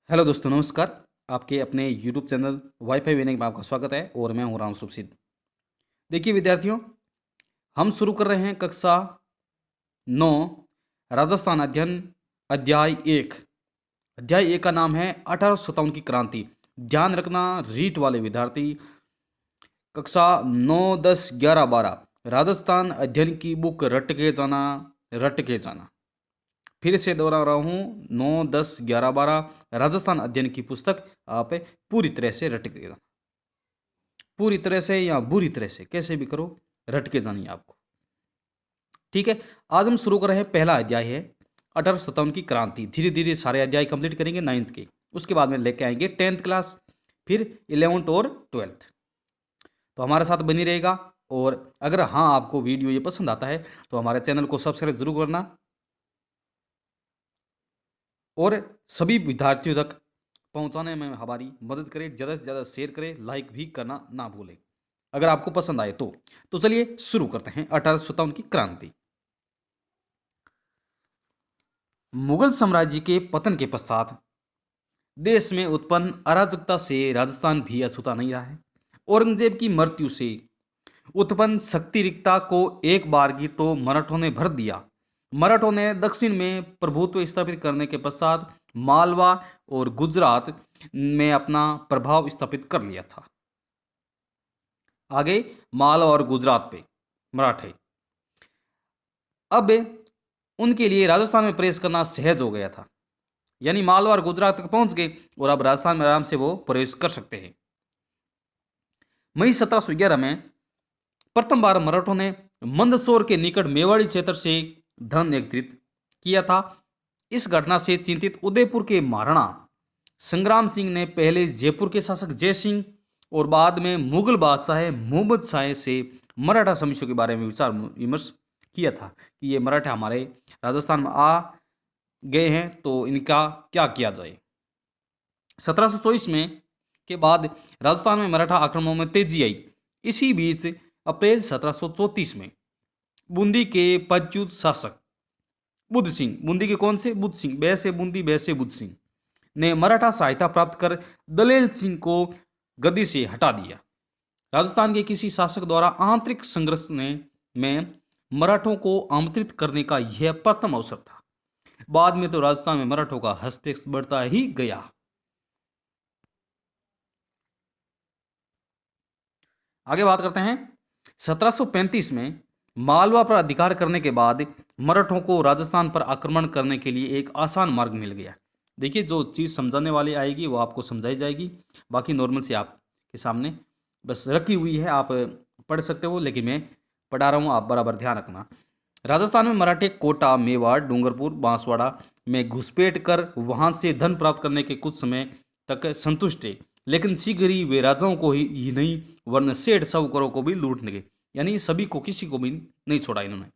Hello दोस्तों, नमस्कार। आपके अपने यूट्यूब चैनल वाईफाई विनय में आपका स्वागत है और मैं हूं राम सुखसिद्ध। देखिए विद्यार्थियों, हम शुरू कर रहे हैं कक्षा 9 राजस्थान अध्ययन अध्याय 1। अध्याय 1 का नाम है 1857 की क्रांति। ध्यान रखना रीट वाले विद्यार्थी, कक्षा 9, 10, 11, 12 राजस्थान अध्ययन की बुक रट के जाना, रट के जाना। फिर से दोहरा रहा हूँ, 9, 10, 11, 12 राजस्थान अध्ययन की पुस्तक आप पूरी तरह से रट के जाना। पूरी तरह से या बुरी तरह से, कैसे भी करो, रट के जानी है आपको। ठीक है, आज हम शुरू कर रहे हैं। पहला अध्याय है 1857 की क्रांति। धीरे धीरे सारे अध्याय कंप्लीट करेंगे 9th के, उसके बाद में लेके आएंगे 10th क्लास, फिर 11th और 12th। तो हमारे साथ बनी रहेगा। और अगर हाँ आपको वीडियो ये पसंद आता है तो हमारे चैनल को सब्सक्राइब जरूर करना और सभी विद्यार्थियों तक पहुंचाने में हमारी मदद करें। ज़्यादा से ज़्यादा शेयर करें, लाइक भी करना ना भूलें अगर आपको पसंद आए तो चलिए शुरू करते हैं। 1857 की क्रांति। मुगल साम्राज्य के पतन के पश्चात देश में उत्पन्न अराजकता से राजस्थान भी अछूता नहीं रहा है। औरंगजेब की मृत्यु से उत्पन्न शक्ति रिक्ता को एक बार की तो मराठों ने भर दिया। मराठों ने दक्षिण में प्रभुत्व स्थापित करने के पश्चात मालवा और गुजरात में अपना प्रभाव स्थापित कर लिया था। आगे मालवा और गुजरात पे मराठे, अब उनके लिए राजस्थान में प्रवेश करना सहज हो गया था। यानी मालवा और गुजरात तक पहुंच गए और अब राजस्थान में आराम से वो प्रवेश कर सकते हैं। मई 1711 में प्रथम बार मराठों ने मंदसौर के निकट मेवाड़ी क्षेत्र से धन एकत्रित किया था। इस घटना से चिंतित उदयपुर के महाराणा संग्राम सिंह ने पहले जयपुर के शासक जय सिंह और बाद में मुगल बादशाह मोहम्मद शाह से मराठा समस्या के बारे में विचार विमर्श किया था कि ये मराठा हमारे राजस्थान में आ गए हैं तो इनका क्या किया जाए। 1724 में के बाद राजस्थान में मराठा आक्रमणों में तेजी आई। इसी बीच अप्रैल 1734 में बूंदी के पदच्युत शासक बुद्ध सिंह, बूंदी के कौन से, बुद्ध सिंह, बै से बूंदी, बै से बुद्ध सिंह ने मराठा सहायता प्राप्त कर दलेल सिंह को गद्दी से हटा दिया। राजस्थान के किसी शासक द्वारा आंतरिक संघर्ष में मराठों को आमंत्रित करने का यह प्रथम अवसर था। बाद में तो राजस्थान में मराठों का हस्तक्षेप बढ़ता ही गया। आगे बात करते हैं। 1735 में मालवा पर अधिकार करने के बाद मराठों को राजस्थान पर आक्रमण करने के लिए एक आसान मार्ग मिल गया। देखिए, जो चीज़ समझाने वाली आएगी वो आपको समझाई जाएगी, बाकी नॉर्मल से आपके सामने बस रखी हुई है, आप पढ़ सकते हो, लेकिन मैं पढ़ा रहा हूँ, आप बराबर ध्यान रखना। राजस्थान में मराठे कोटा, मेवाड़, डूंगरपुर, बांसवाड़ा में घुसपैठ कर वहां से धन प्राप्त करने के कुछ समय तक संतुष्ट थे, लेकिन शीघ्र ही वे राजाओं को ही नहीं वरन सेठ साहूकारों को भी लूट लगे। यानी सभी को, किसी को भी नहीं छोड़ा इन्होंने।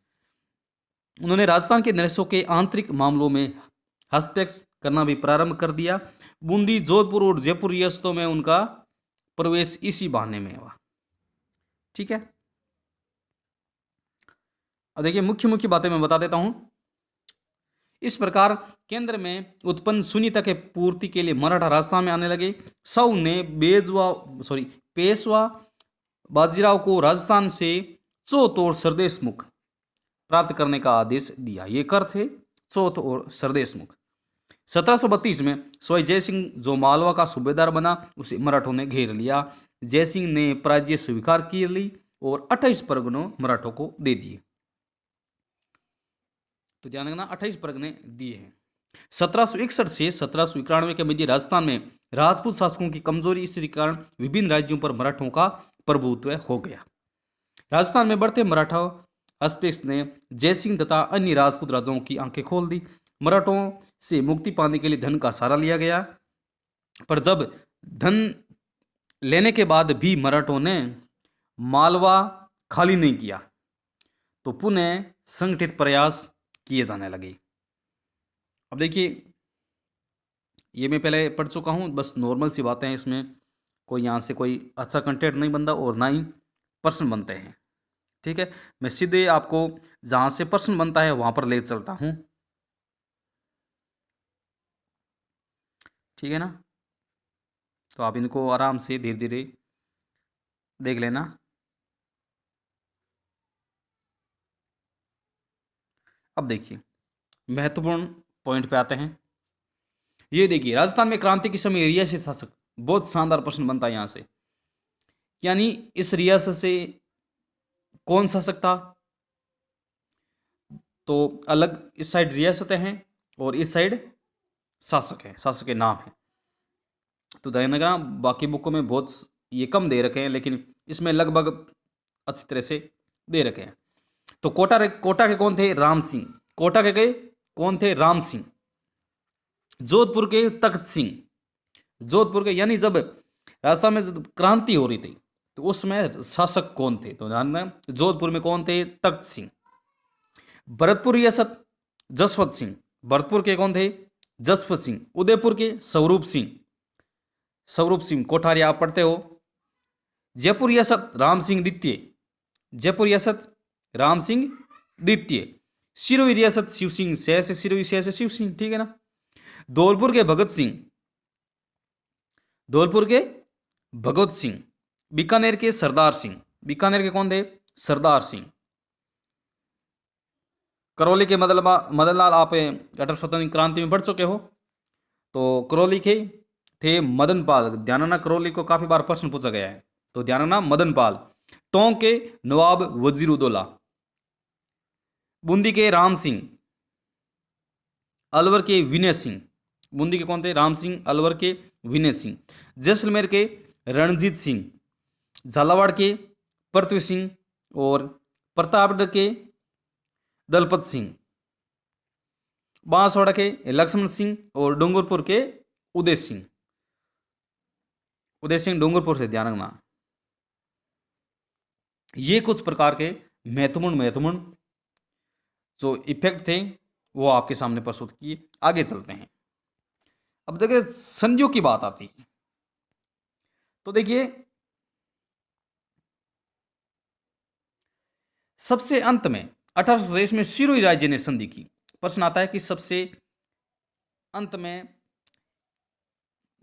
उन्होंने राजस्थान के नरेशों के आंतरिक मामलों में हस्तक्षेप करना भी प्रारंभ कर दिया। बूंदी, जोधपुर और जयपुर रियासतों में उनका प्रवेश इसी बहाने में हुआ। ठीक है, अब देखिए मुख्य मुख्य बातें मैं बता देता हूं। इस प्रकार केंद्र में उत्पन्न शून्यता के पूर्ति के लिए मराठा राजस्थान में आने लगे। साउ ने पेशवा बाजीराव को राजस्थान से चौथ और सरदेश मुख प्राप्त करने का आदेश दिया। ये कर थे चौथ और सरदेश मुख। 1732 में स्वयं जयसिंह जो मालवा का सूबेदार बना, उसे मराठों ने घेर लिया। जयसिंह ने पराजय स्वीकार की ली और 28 परगनों मराठों को दे दिए। तो ध्यान रखना, 28 परगने दिए हैं। 1761 से 1791 के मध्य राजस्थान में राजपूत शासकों की कमजोरी स्थिति के कारण विभिन्न राज्यों पर मराठों का प्रभुत्व हो गया। राजस्थान में बढ़ते मराठा हस्तक्षेप ने जयसिंह तथा अन्य राजपूत राजाओं की आंखें खोल दी। मराठों से मुक्ति पाने के लिए धन का सहारा लिया गया, पर जब धन लेने के बाद भी मराठों ने मालवा खाली नहीं किया तो पुनः संगठित प्रयास किए जाने लगे। अब देखिए, ये मैं पहले पढ़ चुका हूँ, बस नॉर्मल सी बातें हैं, इसमें कोई यहाँ से कोई अच्छा कंटेंट नहीं बनता और ना ही प्रश्न बनते हैं। ठीक है, मैं सीधे आपको जहाँ से प्रश्न बनता है वहाँ पर ले चलता हूँ। ठीक है ना। तो आप इनको आराम से धीरे धीरे देख लेना। अब देखिए महत्वपूर्ण पॉइंट पे आते हैं। ये देखिए राजस्थान में क्रांति के समय रियासत शासक, बहुत शानदार प्रश्न बनता है यहां से। यानी इस रियासत से कौन शासक था? तो अलग इस साइड रियासतें हैं और इस साइड शासक है, शासक के नाम है। तो ध्यान रखना, बाकी बुकों में बहुत ये कम दे रखे हैं, लेकिन इसमें लगभग अच्छी तरह से दे रखे हैं। तो कोटा के कौन थे? राम सिंह। कोटा के कौन थे? राम सिंह। जोधपुर के तख्त सिंह। जोधपुर के, यानी जब राजस्थान में जब क्रांति हो रही थी तो उसमें शासक कौन थे? तो ध्यान दें, जोधपुर में कौन थे? तख्त सिंह। भरतपुर रियासत जसवंत सिंह। भरतपुर के कौन थे? जसवंत सिंह। उदयपुर के स्वरूप सिंह। स्वरूप सिंह कोठारी आप पढ़ते हो। जयपुर रियासत राम सिंह द्वितीय। जयपुर रियासत राम सिंह द्वितीय। सिरोही रियासत शिव सिंह, शहर से सिरोही, शहर से शिव सिंह, ठीक है ना। धौलपुर के भगत सिंह। धौलपुर के भगत सिंह। बीकानेर के सरदार सिंह। बीकानेर के कौन थे? सरदार सिंह। करौली के मदन लाल, आप 1857 क्रांति में पढ़ चुके हो। तो करौली के थे मदन पाल। ध्यान रखना, करौली को काफी बार प्रश्न पूछा गया है, तो ध्यान रखना मदन पाल। टोंक के नवाब वजीरुद्दौला। बूंदी के राम सिंह। अलवर के विनय सिंह। बूंदी के कौन थे? राम सिंह। अलवर के विनय सिंह। जैसलमेर के रणजीत सिंह। झालावाड़ के पृथ्वी सिंह और प्रतापगढ़ के दलपत सिंह। बांसवाड़ा के लक्ष्मण सिंह और डूंगरपुर के उदय सिंह। उदय सिंह डूंगरपुर से, ध्यान रखना। ये कुछ प्रकार के महत्वपूर्ण जो इफेक्ट थे वो आपके सामने प्रस्तुत किए। आगे चलते हैं। अब देखिए संधियों की बात आती है। तो देखिए सबसे अंत में 1823 में सिरोही राज्य ने संधि की। प्रश्न आता है कि सबसे अंत में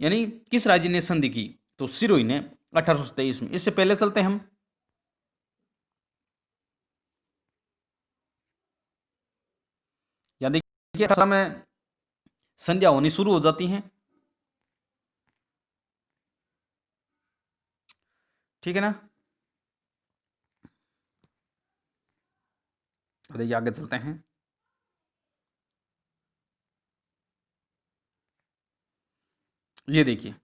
यानी किस राज्य ने संधि की? तो सिरोही ने 1823 में। इससे पहले चलते हैं हम। यानी कि 18 में संध्या होनी शुरू हो जाती हैं, ठीक है ना। देखिए आगे चलते हैं। ये देखिए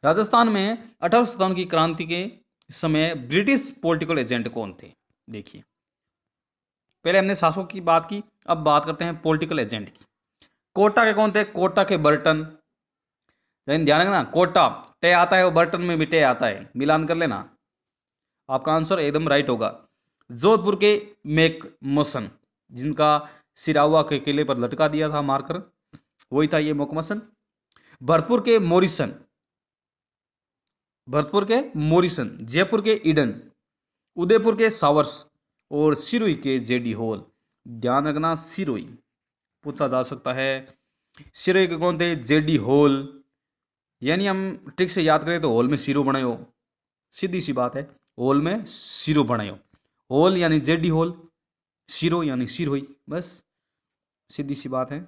राजस्थान में 1857 की क्रांति के समय ब्रिटिश पॉलिटिकल एजेंट कौन थे? देखिए पहले हमने शासकों की बात की, अब बात करते हैं पॉलिटिकल एजेंट की। कोटा के कौन थे? कोटा के बर्टन। लेकिन ध्यान रखना, कोटा टे आता है और बर्टन में भी टे आता है, मिलान कर लेना, आपका आंसर एकदम राइट होगा। जोधपुर के मेक मोसन, जिनका सिरावा के किले पर लटका दिया था मारकर, वही था ये मोकमसन। भरतपुर के मोरिसन। भरतपुर के मोरिसन। जयपुर के ईडन। उदयपुर के सावर्स और सिरोही के जेडी हॉल। ध्यान रखना सिरोही पूछा जा सकता है। सिरोही के कौन थे? JD hall. यानी हम ट्रिक से याद करें तो हॉल में सिरो बने हो, सीधी सी बात है, हॉल में सिरो बने हो। हॉल यानी जेडी हॉल, सिरो यानी सिरोही, बस सीधी सी बात है,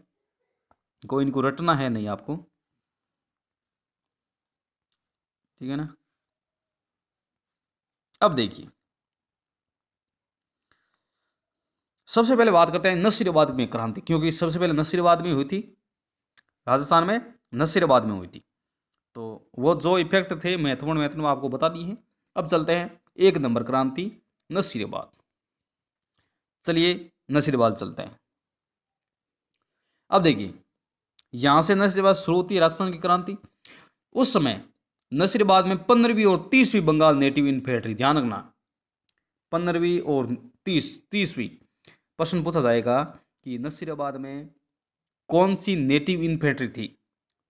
कोई इनको रटना है नहीं आपको, ठीक है ना। अब देखिए सबसे पहले बात करते हैं नसीराबाद में क्रांति, क्योंकि सबसे पहले नसीराबाद में हुई थी, राजस्थान में नसीराबाद में हुई थी। तो वो जो इफेक्ट थे महत्वपूर्ण आपको बता दिए हैं। अब चलते हैं 1 नंबर क्रांति नसीराबाद। चलिए नसीराबाद चलते हैं। अब देखिए यहां से नसीराबाद शुरू होती है राजस्थान की क्रांति। उस समय नसीराबाद में 15वीं और 30वीं बंगाल नेटिव इन्फेंट्री, ध्यान रखना 15वीं और 30वीं। प्रश्न पूछा जाएगा कि नसीराबाद में कौन सी नेटिव इन्फेंट्री थी,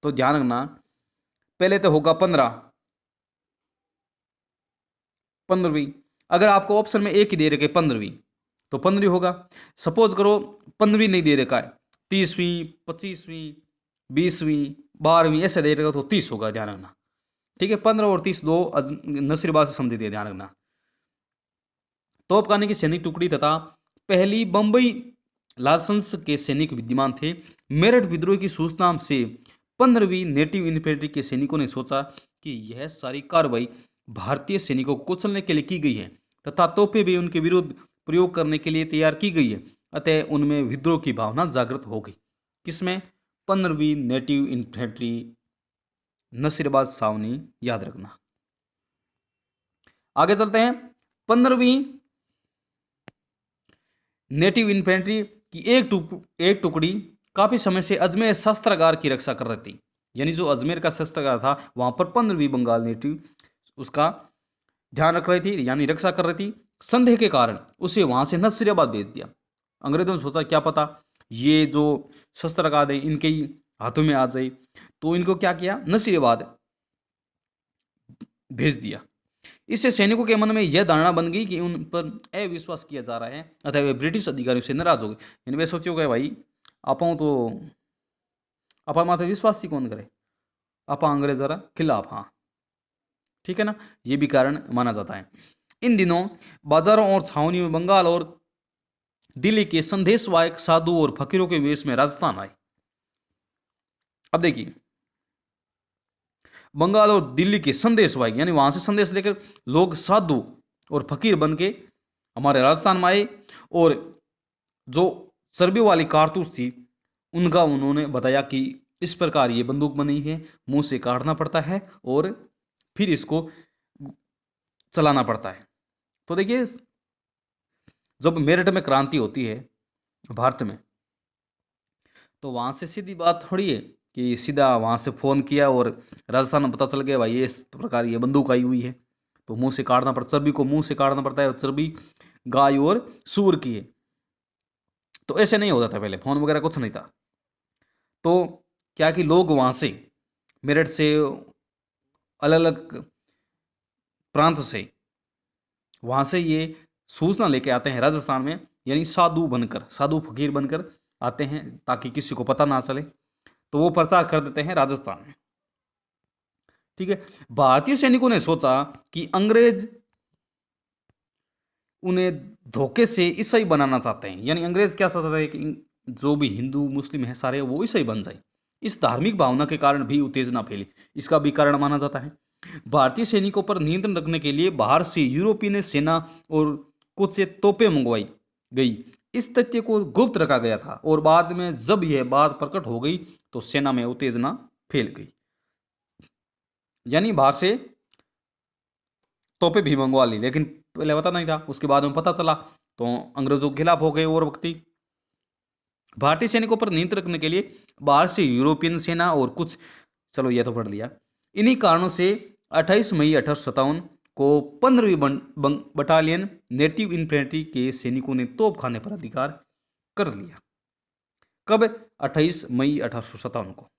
तो ध्यान रखना पहले तो होगा 15वीं। अगर आपको ऑप्शन में एक ही दे रखे 15वीं तो 15वीं होगा। सपोज करो 15वीं नहीं दे रखा है, 30वीं, 25वीं, 20वीं, 12वीं ऐसे दे रहेगा तो 30 होगा, ध्यान रखना। ठीक है, 15 और 30 दो नसीरबाद से संबंधित है, ध्यान रखना। तोपखाने की सैनिक टुकड़ी तथा पहली बंबई लाइसेंस के सैनिक विद्यमान थे। मेरठ विद्रोह की सूचना से 15वीं नेटिव इन्फेंट्री के सैनिकों ने सोचा कि यह सारी कार्रवाई भारतीय सैनिकों को कुचलने के लिए की गई है तथा तोपें भी उनके विरुद्ध प्रयोग करने के लिए तैयार की गई है। अतः उनमें विद्रोह की भावना जागृत हो गई। किसमें? 15वीं नेटिव इन्फेंट्री, नसीराबाद छावनी, याद रखना। आगे चलते हैं। 15वीं नेटिव इन्फेंट्री की एक टुकड़ी काफी समय से अजमेर शस्त्रागार की रक्षा कर रही थी। यानी जो अजमेर का शस्त्रागार था वहां पर 15वीं बंगाल नेटिव उसका ध्यान रख रही थी, यानी रक्षा कर रही थी। संदेह के कारण उसे वहां से नसीराबाद भेज दिया। अंग्रेजों ने सोचा क्या पता ये जो शस्त्रागार है इनके ही हाथों में आ जाए, तो इनको क्या किया, नसीराबाद भेज दिया। इससे सैनिकों के मन में यह धारणा बन गई कि उन पर अविश्वास किया जा रहा है, अतः वे ब्रिटिश अधिकारियों से नाराज हो गए। यानी वे सोचो गए भाई आपा तो आपा माथे विश्वास ही कौन करे, आपा अंग्रेज जरा खिलाफ, हाँ ठीक है ना, ये भी कारण माना जाता है। इन दिनों बाजारों और छावनियों में बंगाल और दिल्ली के संदेशवाहक साधु और फकीरों के वेश में राजस्थान आए। अब देखिए, बंगाल और दिल्ली के संदेशवाहक यानी वहां से संदेश लेकर लोग साधु और फकीर बन के हमारे राजस्थान में आए, और जो चर्बी वाली कारतूस थी उनका उन्होंने बताया कि इस प्रकार ये बंदूक बनी है, मुंह से काटना पड़ता है और फिर इसको चलाना पड़ता है। तो देखिए, जब मेरठ में क्रांति होती है भारत में, तो वहां से सीधी बात थोड़ी है कि सीधा वहां से फोन किया और राजस्थान में पता चल गया भाई ये इस प्रकार ये बंदूक आई हुई है, तो मुंह से काटना पड़ता, चर्बी को मुंह से काटना पड़ता है, और चर्बी गाय और सूअर की है। तो ऐसे नहीं होता था पहले, फोन वगैरह कुछ नहीं था। तो क्या कि लोग वहां से मेरठ से अलग अलग प्रांत से वहां से ये सूचना लेके आते हैं राजस्थान में, यानी साधु बनकर, साधु फकीर बनकर आते हैं ताकि किसी को पता ना चले, तो वो प्रचार कर देते हैं राजस्थान में। ठीक है, भारतीय सैनिकों ने सोचा कि अंग्रेज उन्हें धोखे से ईसाई बनाना चाहते हैं, यानी अंग्रेज क्या चाहते हैं कि जो भी हिंदू मुस्लिम है सारे वो ईसाई बन जाए। इस धार्मिक भावना के कारण भी उत्तेजना फैली, इसका भी कारण माना जाता है। भारतीय सैनिकों पर नियंत्रण रखने के लिए बाहर से यूरोपीय सेना और कुछ से तोपें मंगवाई गई। इस तथ्य को गुप्त रखा गया था, और बाद में जब यह बात प्रकट हो गई तो सेना में उत्तेजना फैल गई। यानी बाहर से तोपें भी मंगवा ली, लेकिन पहले पता नहीं था, उसके बाद में पता चला तो अंग्रेजों के खिलाफ हो गए और व्यक्ति। भारतीय सैनिकों पर नियंत्रण रखने के लिए बाहर से यूरोपियन सेना और कुछ, चलो यह तो पढ़ लिया। इन्हीं कारणों से 28 मई 1857 को 15वीं बटालियन नेटिव इन्फेंट्री के सैनिकों ने तोपखाने पर अधिकार कर लिया। कब? 28 मई 1857 को।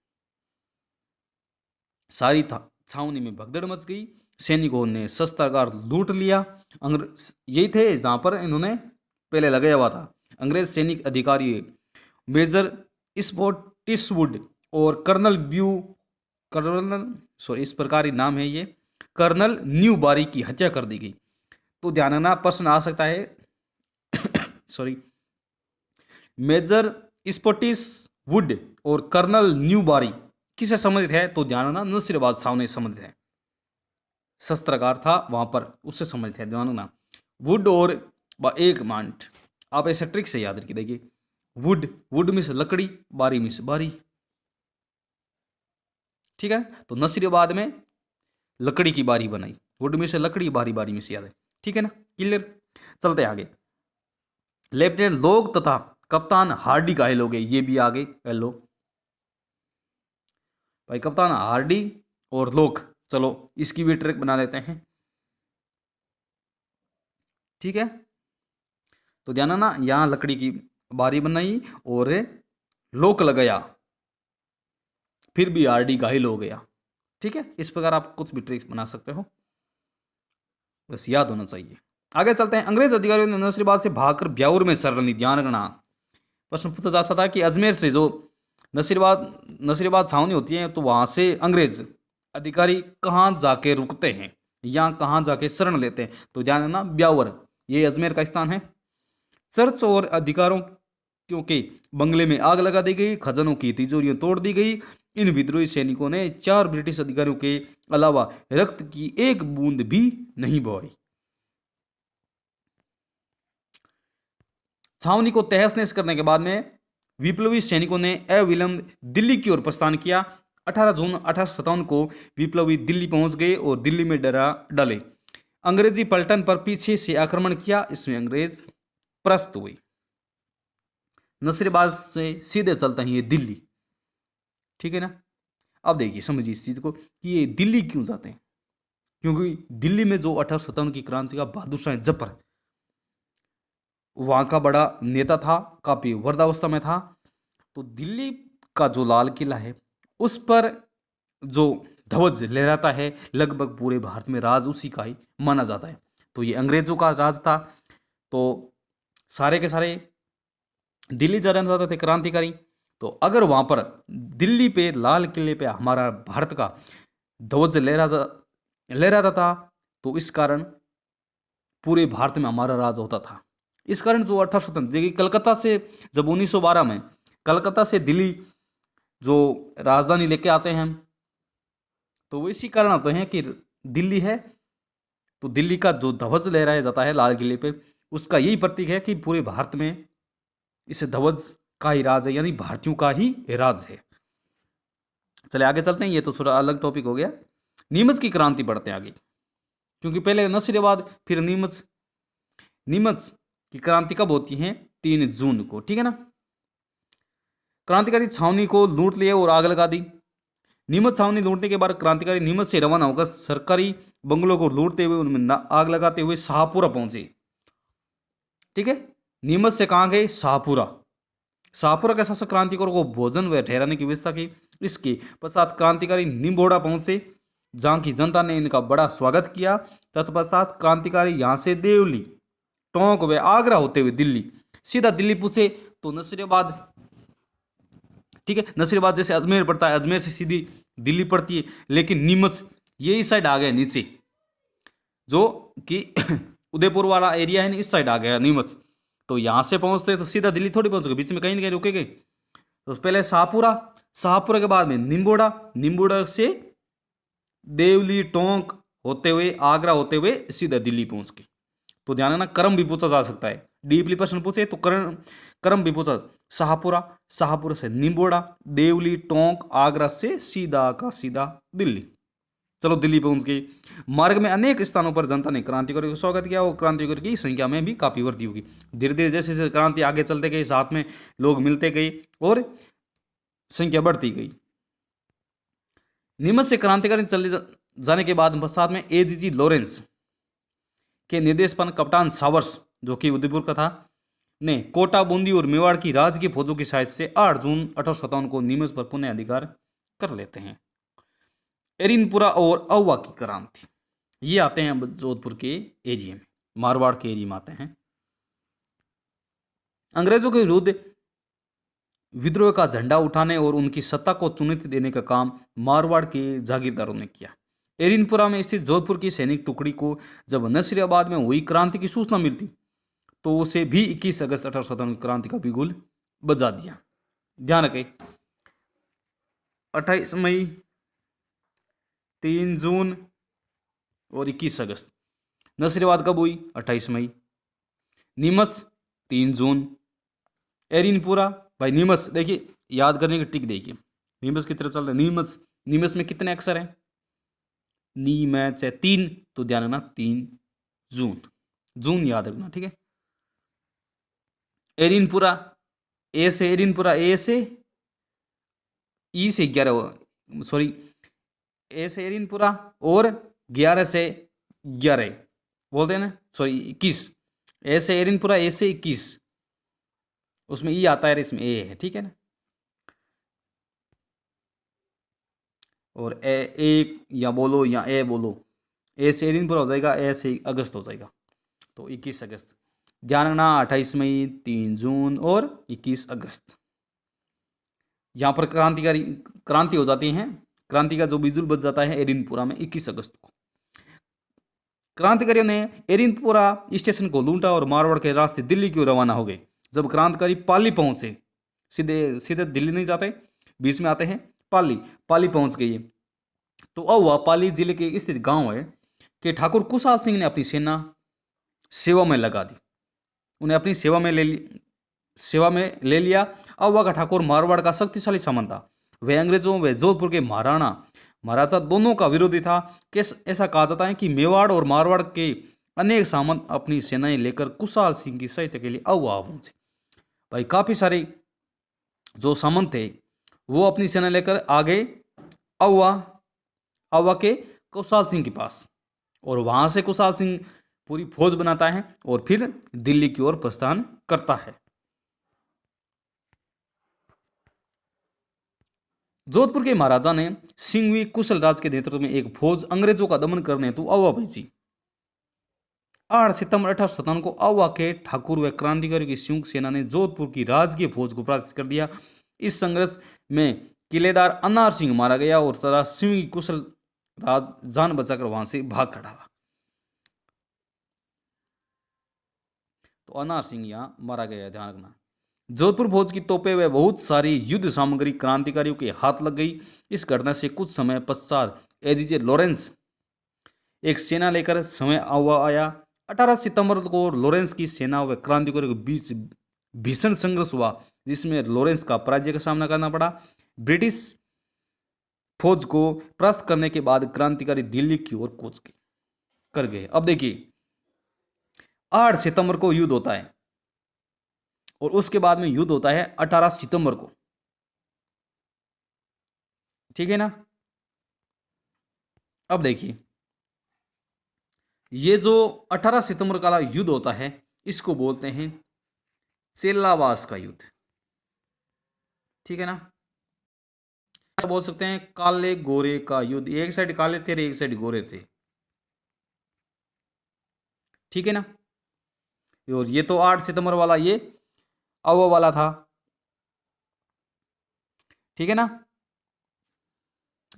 सारी छावनी में भगदड़ मच गई, सैनिकों ने शस्त्रागार लूट लिया। अंग्रेज यही थे जहां पर इन्होंने पहले लगाया हुआ था। अंग्रेज सैनिक अधिकारी मेजर स्पॉटिसवुड और इस प्रकार ही नाम है ये, कर्नल न्यू बारी की हत्या कर दी गई। तो ध्यान रखना, प्रश्न आ सकता है सॉरी, मेजर स्पॉटिस वुड और कर्नल न्यू बारी किससे संबंधित है? तो ध्यान रखना, नसीराबाद छावनी से संबंधित है, शस्त्रागार था वहां पर, उससे संबंधित है, ध्यान रखना। वुड और एक मिनट आप ऐसे ट्रिक से याद रखिए, देखिए वुड में से लकड़ी, बारी में से बारी, ठीक है। तो नसीराबाद में लकड़ी की बारी बनाई, वुड में से लकड़ी, बारी बारी में से याद है, ठीक है ना, क्लियर। चलते आगे। लेफ्टिनेंट लोग तथा कप्तान हार्डी घायल हो गए, ये भी आगे हेलो भाई, कप्तान हार्डी और लोग, चलो इसकी भी ट्रिक बना लेते हैं, ठीक है। तो ध्यान ना, यहां लकड़ी की बारी बनाई और लोक लगाया, फिर भी हार्डी घायल हो गया, ठीक है। इस प्रकार आप कुछ भी ट्रिक बना सकते हो, बस याद होना चाहिए। आगे चलते हैं। अंग्रेज अधिकारियों ने नसीराबाद से भागकर ब्याऊर में शरण ली, ध्यान रखना। प्रश्न पूछा जा सकता है कि अजमेर से जो नसीराबाद छावनी होती है, तो वहाँ से अंग्रेज अधिकारी कहाँ जाके रुकते हैं या कहाँ जाके शरण लेते हैं, तो ध्यान देना ब्यावर, ये अजमेर का स्थान है। चर्च और अधिकारों क्योंकि बंगले में आग लगा दी गई, खजानों की तिजोरियां तोड़ दी गई। इन विद्रोही सैनिकों ने 4 ब्रिटिश अधिकारियों के अलावा रक्त की एक बूंद भी नहीं बहाई। छावनी को तहस नहस करने के बाद में विप्लवी सैनिकों ने अविलंब दिल्ली की ओर प्रस्थान किया। 18 जून 1857 को विप्लवी दिल्ली पहुंच गए और दिल्ली में डरा डाले। अंग्रेजी पलटन पर पीछे से आक्रमण किया, इसमें अंग्रेज परास्त हुए। नसीराबाद से सीधे चलता है ये दिल्ली, ठीक है ना। अब देखिए समझिए इस चीज को कि ये दिल्ली क्यों जाते हैं, क्योंकि दिल्ली में जो 1857 की क्रांति का बहादुर शाह जफर वहां का बड़ा नेता था, काफी वृद्धावस्था में था। तो दिल्ली का जो लाल किला है उस पर जो ध्वज लहराता है, लगभग पूरे भारत में राज उसी का ही माना जाता है। तो ये अंग्रेजों का राज था, तो सारे के सारे दिल्ली जाना चाहते थे क्रांतिकारी। तो अगर वहां पर दिल्ली पे लाल किले पे हमारा भारत का ध्वज लहराता था, तो इस कारण पूरे भारत में हमारा राज होता था। इस कारण जो 1800 देखिए कलकत्ता से जब 1912 में कलकत्ता से दिल्ली जो राजधानी लेके आते हैं, तो वो इसी कारण आते हैं कि दिल्ली है, तो दिल्ली का जो ध्वज लहराया जाता है लाल किले पे, उसका यही प्रतीक है कि पूरे भारत में इस ध्वज का ही राज है, यानी भारतीयों का ही राज है। चले आगे चलते हैं, ये तो थोड़ा अलग टॉपिक हो गया। नीमच की क्रांति बढ़ते हैं आगे, क्योंकि पहले नसीराबाद फिर नीमच। नीमच की क्रांति कब होती है? 3 जून को, ठीक है ना। क्रांतिकारी छावनी को लूट लिए और आग लगा दी। नीमच छावनी लूटने के बाद क्रांतिकारी नीमच से रवाना होकर सरकारी बंगलों को लूटते हुए उनमें आग लगाते हुए शाहपुरा पहुंचे, ठीक है। नीमच से कहां गए? शाहपुरा। शाहपुरा के शासक क्रांतिकारियों को भोजन व ठहराने की व्यवस्था की। इसके पश्चात क्रांतिकारी निम्बोड़ा पहुंचे, जहां की जनता ने इनका बड़ा स्वागत किया। तत्पश्चात क्रांतिकारी यहां से देवली, टोंक व आगरा होते हुए दिल्ली, सीधा दिल्ली पूछे तो नसीराबाद, ठीक है। नसीराबाद जैसे अजमेर पड़ता है, अजमेर से सीधी दिल्ली पड़ती है, लेकिन नीमच ये इस साइड आ गया नीचे, जो कि उदयपुर वाला एरिया है ना, इस साइड आ गया नीमच। तो यहां से पहुंचते तो सीधा दिल्ली थोड़ी पहुंच गए, बीच में कहीं ना कहीं रुकेंगे। तो पहले शाहपुरा, शाहपुरा के बाद में निम्बोड़ा, निम्बोड़ा से देवली, टोंक होते हुए आगरा होते हुए सीधा दिल्ली पहुंच गए। तो ध्यान रखना क्रम भी पूछा जा सकता है, डीपली प्रश्न पूछे तो क्रम भी पूछा। शाहपुरा, शाहपुरा से निम्बोड़ा, देवली, टोंक, आगरा से सीधा का सीधा दिल्ली। चलो दिल्ली पहुंच गए। मार्ग में अनेक स्थानों पर जनता ने क्रांतिकारियों का स्वागत किया और क्रांतिकारियों की संख्या में भी काफी वृद्धि होगी। धीरे धीरे जैसे जैसे क्रांति आगे चलते गई, साथ में लोग मिलते गए और संख्या बढ़ती गई। नीमच से क्रांतिकारी चले जाने के बाद साथ में एजीजी लॉरेंस के निर्देश पर कप्तान सावर्स, जो कि उदयपुर का था, ने कोटा, बूंदी और मेवाड़ की राजकीय फौजों की सहायता से 8 जून 1857 को नीमच पर पुनः अधिकार कर लेते हैं। एरिनपुरा और अहुआ की क्रांति, ये आते हैं जोधपुर के एरिया में, मारवाड़ के एरिया में आते हैं। अंग्रेजों के विरुद्ध विद्रोह का झंडा उठाने और उनकी सत्ता को चुनौती देने का काम मारवाड़ के जागीरदारों ने किया। एरिनपुरा में स्थित जोधपुर की सैनिक टुकड़ी को जब नसीराबाद में हुई क्रांति की सूचना मिलती, तो उसे भी 21 अगस्त 1857 की क्रांति का बिगुल बजा दिया। ध्यान रखें, 28 मई, 3 जून और 21 अगस्त। नसीराबाद कब हुई? 28 मई। नीमच 3 जून। एरिनपुरा, भाई नीमच देखिए याद करने की टिक देखिए, नीमच की तरफ चलते हैं। नीमच, नीमच में कितने अक्षर हैं? नीमच है 3, तो ध्यान रखना 3 जून, जून याद रखना, ठीक है। एरिनपुरा, ए से एरिनपुरा, ए से ई से 11, सॉरी ए से एरिनपुरा और 11 से 11 बोलते हैं ना, सॉरी 21। ए से एरिनपुरा, ए से 21, उसमें ई आता है, इसमें ए है, ठीक है ना। और ए एक या बोलो या ए बोलो, ए से एरिनपुरा हो जाएगा, ए से अगस्त हो जाएगा, तो 21 अगस्त। ध्यान रखना 28 मई, 3 जून और 21 अगस्त। यहाँ पर क्रांति हो जाती है। क्रांति का जो बिजुल बज जाता है एरिनपुरा में 21 अगस्त को। क्रांतिकारियों ने एरिनपुरा स्टेशन को लूटा और मारवाड़ के रास्ते दिल्ली की ओर रवाना हो गए। जब क्रांतिकारी पाली पहुंचे, सीधे सीधे दिल्ली नहीं जाते, बीच में आते हैं पाली। पाली पहुंच गए तो अहुआ पाली जिले के स्थित गांव है कि ठाकुर कुशाल सिंह ने अपनी सेना सेवा में लगा दी। उन्हें अपनी सेवा में ले लिया। अहुआ का ठाकुर मारवाड़ का शक्तिशाली सामंत था। वह अंग्रेजों व जोधपुर के महाराजा दोनों का विरोधी था। ऐसा कहा जाता है कि मेवाड़ और मारवाड़ के अनेक सामंत अपनी सेनाएं लेकर कुशाल सिंह की सहायता के लिए अहुआ पहुंचे। भाई काफी सारे जो सामंत थे वो अपनी सेना लेकर आ गए अहुआ के कुशाल सिंह के पास, और वहां से कुशाल सिंह पूरी फौज बनाता है और फिर दिल्ली की ओर प्रस्थान करता है। जोधपुर के महाराजा ने सिंघवी कुशल राज के नेतृत्व में एक फौज अंग्रेजों का दमन करने हेतु अहुआ भेजी। 8 सितंबर 1857 को अहुआ के ठाकुर व क्रांतिकारियों की संयुक्त सेना ने जोधपुर की राजकीय फौज को परास्त कर दिया। इस संघर्ष में किलेदार अनार सिंह मारा गया और तथा सिंघवी कुशल राज जान बचाकर वहां से भाग खड़ा हुआ। तो अनार सिंह यहां मारा गया, ध्यान रखना। जोधपुर फौज की तोपें व बहुत सारी युद्ध सामग्री क्रांतिकारियों के हाथ लग गई। इस घटना से कुछ समय पश्चात एजीजे लॉरेंस एक सेना लेकर समय आया। 18 सितंबर को लॉरेंस की सेना व क्रांतिकारियों के बीच भीषण संघर्ष हुआ, जिसमें लॉरेंस का पराजय का सामना करना पड़ा। ब्रिटिश फौज को परास्त करने के बाद क्रांतिकारी दिल्ली की ओर कूच कर गए। अब देखिए 8 सितंबर को युद्ध होता है और उसके बाद में युद्ध होता है 18 सितंबर को, ठीक है ना। अब देखिए ये जो 18 सितंबर का युद्ध होता है इसको बोलते हैं सेलावास का युद्ध, ठीक है ना। बोल सकते हैं काले गोरे का युद्ध, एक साइड काले थे एक साइड गोरे थे, ठीक है ना। और ये तो 8 सितंबर वाला ये अहुआ वाला था, ठीक है ना।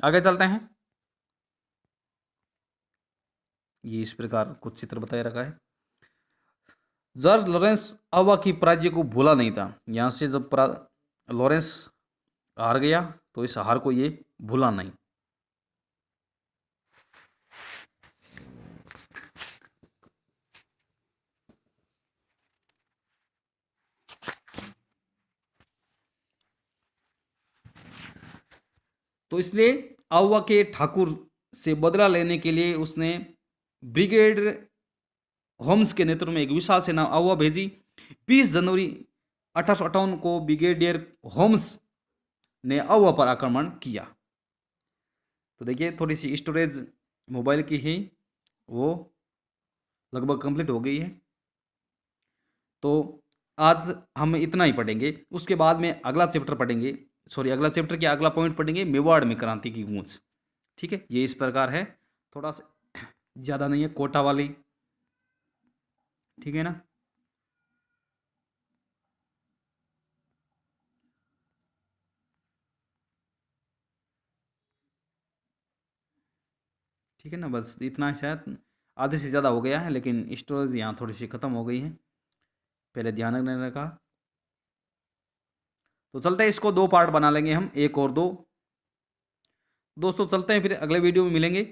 आगे चलते हैं। ये इस प्रकार कुछ चित्र बताया रखा है। जॉर्ज लॉरेंस अहुआ की पराजय को भूला नहीं था। यहां से जब लॉरेंस हार गया तो इस हार को ये भूला नहीं। तो इसलिए अहुआ के ठाकुर से बदला लेने के लिए उसने ब्रिगेडियर होम्स के नेतृत्व में एक विशाल सेना अहुआ भेजी। 20 जनवरी 1858 को ब्रिगेडियर होम्स ने अहुआ पर आक्रमण किया। तो देखिए थोड़ी सी स्टोरेज मोबाइल की ही वो लगभग कंप्लीट हो गई है। तो आज हम इतना ही पढ़ेंगे, उसके बाद में अगला चैप्टर पढ़ेंगे, सॉरी अगला चैप्टर क्या अगला पॉइंट पढ़ेंगे मेवाड़ में क्रांति की गूंज, ठीक है। ये इस प्रकार है, थोड़ा सा ज़्यादा नहीं है, कोटा वाली, ठीक है ना। ठीक है ना, बस इतना शायद आधे से ज़्यादा हो गया है, लेकिन स्टोरेज यहाँ थोड़ी सी ख़त्म हो गई है, पहले ध्यान रखने का। तो चलते हैं, इसको 2 पार्ट बना लेंगे हम, 1 और 2। दोस्तों चलते हैं, फिर अगले वीडियो में मिलेंगे।